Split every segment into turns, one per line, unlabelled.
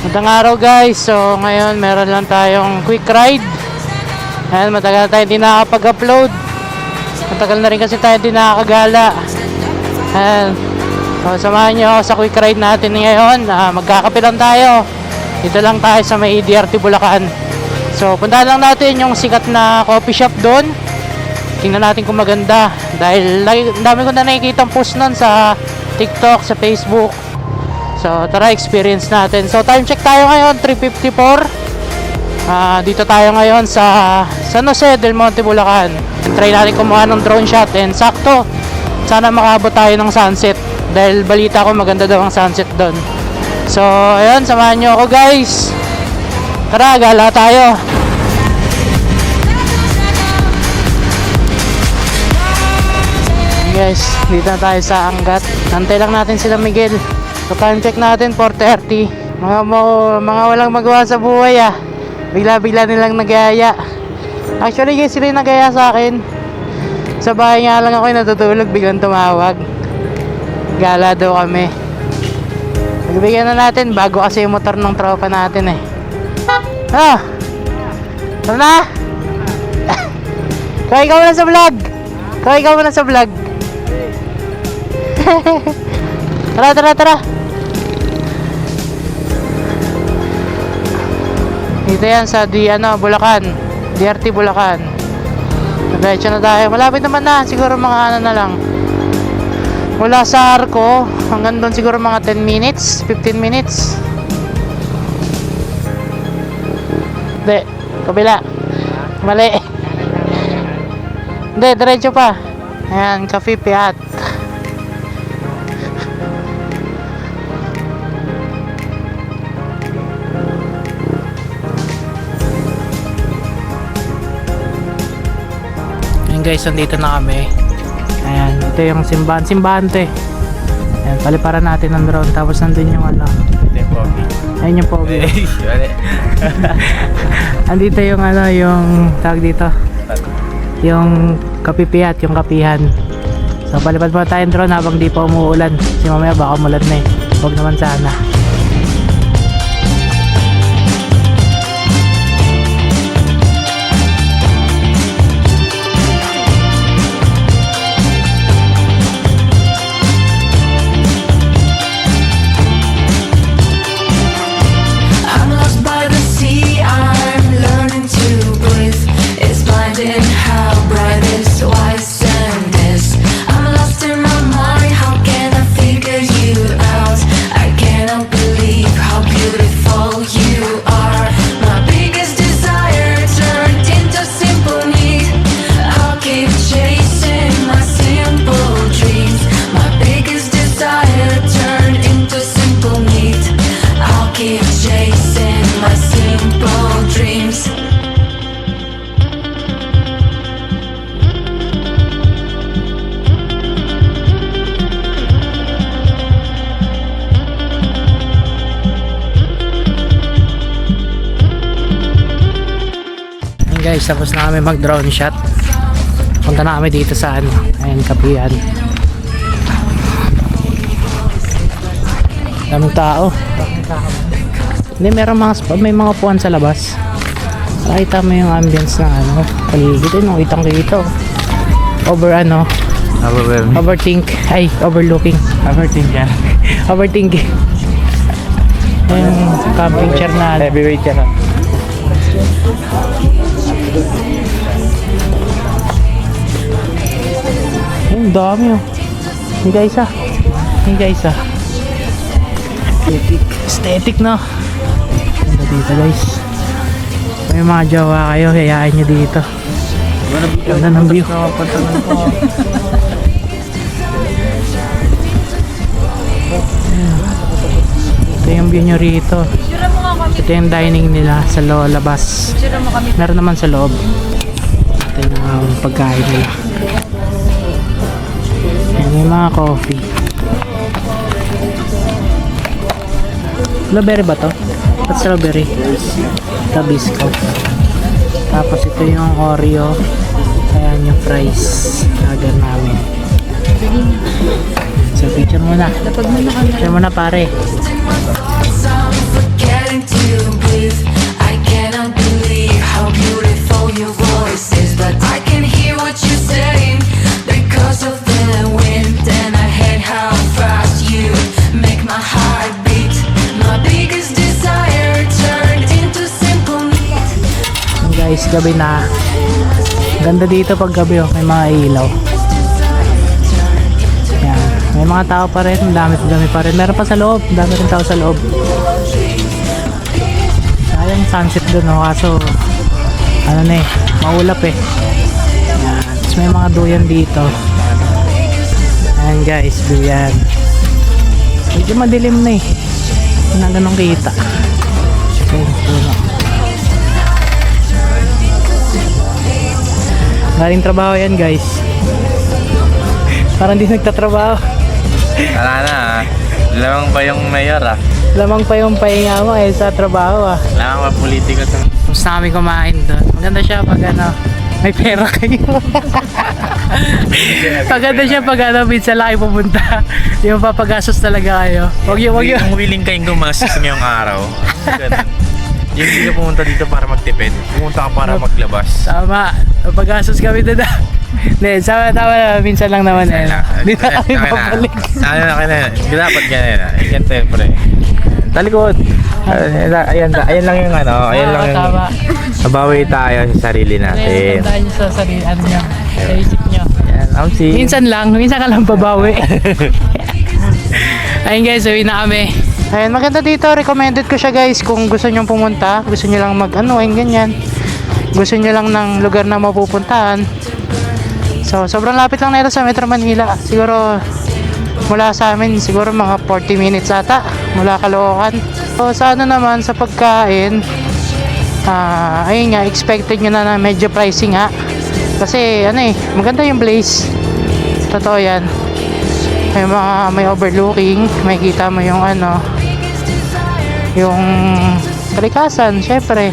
Magandang araw guys. So ngayon meron lang tayong quick ride. Ayan, matagal na tayo hindi nakakapag-upload. Matagal na rin kasi tayo hindi nakakagala. Ayan. So samahan nyo ako sa quick ride natin ngayon. Magkakape lang tayo. Dito lang tayo sa may DRT Bulacan. So puntahan lang natin yung sikat na coffee shop doon. Tingnan natin kung maganda. Dahil dami ko na nakikita post nun sa TikTok, sa Facebook. So tara, experience natin. So time check tayo ngayon, 3:54. Dito tayo ngayon sa San Jose del Monte, Bulacan. Try natin kumuha ng drone shot and sakto. Sana makaabot tayo ng sunset. Dahil balita ko maganda daw ang sunset doon. So ayun, samahan nyo ako guys. Tara, gala tayo. Guys, dito na tayo sa Angat. Nantay lang natin sila Miguel. So time check natin 4:30. Mga walang magawa sa buhay Bigla-bigla nilang nagaya. Actually guys, sila yung nagaya sa akin. Sa bahay nga lang ako natutulog, biglang tumawag. Gala daw kami. Magbigyan na natin bago kasi yung motor ng tropa natin Ano na? Kaya ikaw muna sa vlog. Tara. Dito yan sa Bulacan. DRT Bulacan. Diretso na tayo. Malapit naman na. Siguro mga ano na lang. Mula sa Arco hanggang doon siguro mga 10 minutes, 15 minutes. Hindi. Kabila. Mali. Hindi, diretso pa. Ayan, Cafe Piat. Guys, nandito na kami. Ayan, ito yung simbahan to Ayan, paliparan natin ng drone. Tapos nandun yung ano.
Ito yung Pogi.
Ayan yung Pogi. Andito yung ano, yung tawag dito, yung kapipiat, yung kapihan. So palipad muna tayong drone habang di pa umuulan. Kasi mamaya baka umulan na Huwag naman sana. Guys, tapos na kami mag drone shot. Punta na kami dito sa ano, ayan, kapihan. Daming tao. Hindi, may mga puwan sa labas. Nakita mo yung ambience ng ano, paligid. Yung itang dito. Overthinking yan. Overthinking. Yung camping chair na
Heavyweight yan
Ang dami Yung guys Aesthetic no. Ganda dito guys. May mga jowa kayo, hayaan nyo dito. Ganda ng view. Ito yung view nyo rito. Ito yung dining nila sa labas. Meron naman sa loob. Ito yung pagkain nila. May mga coffee. Strawberry ba to? At strawberry? Ito biscuit. Tapos ito yung Oreo. Ayan yung fries. Lager namin. So picture muna. Picture muna pare. guys, gabi na. Ganda dito pag gabi oh, may mga ilaw. Yan. May mga tao pa rin, dami pa rin. Meron pa sa loob, dami rin tao sa loob. Sayang sunset dun oh, kaso ano na eh, maulap eh. Yan. Tapos may mga duyan dito. Ayan guys, duyan. Medyo madilim na eh. Hindi na ganun kita. Ayan, puno. Galing trabaho yan guys. Parang di nagtatrabaho.
Wala na ah. Lamang pa yung mayor ah.
Lamang pa yung pahinga mo eh sa trabaho ah.
Lamang pa politiko sa...
Tapos na kami kumain doon. Maganda siya pag ano, may pera kayo. Maganda siya pag ano, minsan lang kayo pumunta. Yung papagastos talaga kayo. Wag yung
Kung willing kayong gumastos ngayong araw. Ganun. Yung hindi ka pumunta dito para magtipid. Pumunta ka para maglabas.
Tama. Papagastos kami doon ah. Hindi, tama na. Minsan lang naman eh. Hindi na kami babalik.
Ano na kayo na. Dapat ganyan na. Yan siyempre. Talikod. Ayan lang yung ano. Ayan lang yung...
Tama.
Mabawi tayo sa sarili natin.
Tandaan nyo sa sarili, ano nyo, sa isip nyo.
Yan, Amsi.
Minsan ka lang babawi. Ayun guys, uwi na kami. Ayun, maganda dito. Recommended ko siya guys kung gusto nyo pumunta. Gusto nyo lang mag-ano, ayun ganyan. Gusto nyo lang ng lugar na mapupuntahan. So, sobrang lapit lang nito sa Metro Manila. Siguro, mula sa amin, siguro mga 40 minutes ata. Mula Caloocan. So, sa ano naman, sa pagkain, ayun nga, expected nyo na medyo pricey nga. Kasi, ano eh, maganda yung place. Totoo yan. May overlooking, may kita mo yung ano, yung kalikasan, syempre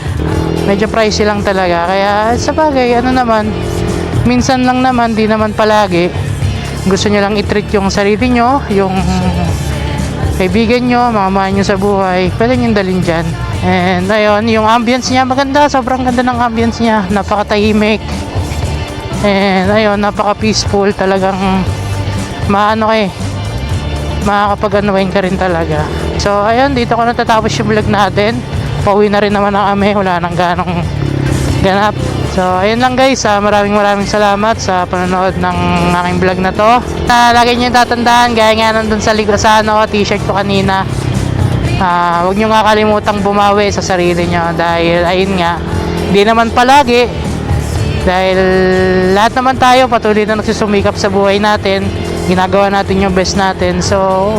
medyo pricey lang talaga, kaya sa bagay ano naman, minsan lang naman, di naman palagi. Gusto nyo lang i-treat yung sarili nyo, yung kaibigan nyo, mga mahal nyo sa buhay, pwede nyo dalhin dyan. And ayun, yung ambience niya maganda, sobrang ganda ng ambience niya, napakatahimik. And ayun, napaka peaceful, talagang maano ka eh, makakapag-anuin ka rin talaga. So ayun, dito ko natatapos yung vlog natin. Pauwi na rin naman na kami, wala nang ganong ganap. So ayun lang guys, maraming salamat sa panonood ng aking vlog na to. Lagi nyo tatandaan, gaya nga nandun sa t-shirt ko kanina, huwag nyo nga kalimutang bumawi sa sarili nyo, dahil ayun nga, di naman palagi, dahil lahat naman tayo patuloy na nagsusumikap sa buhay natin, ginagawa natin yung best natin. So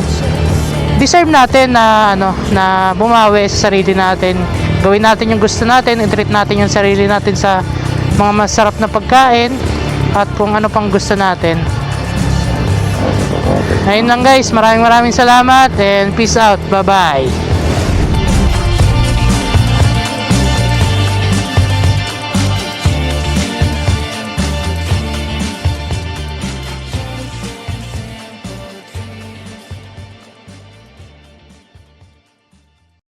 deserve natin na ano, na bumawi sa sarili natin. Gawin natin yung gusto natin, i-treat natin yung sarili natin sa mga masarap na pagkain at kung ano pang gusto natin. Ayun lang guys, maraming salamat and peace out. Bye bye.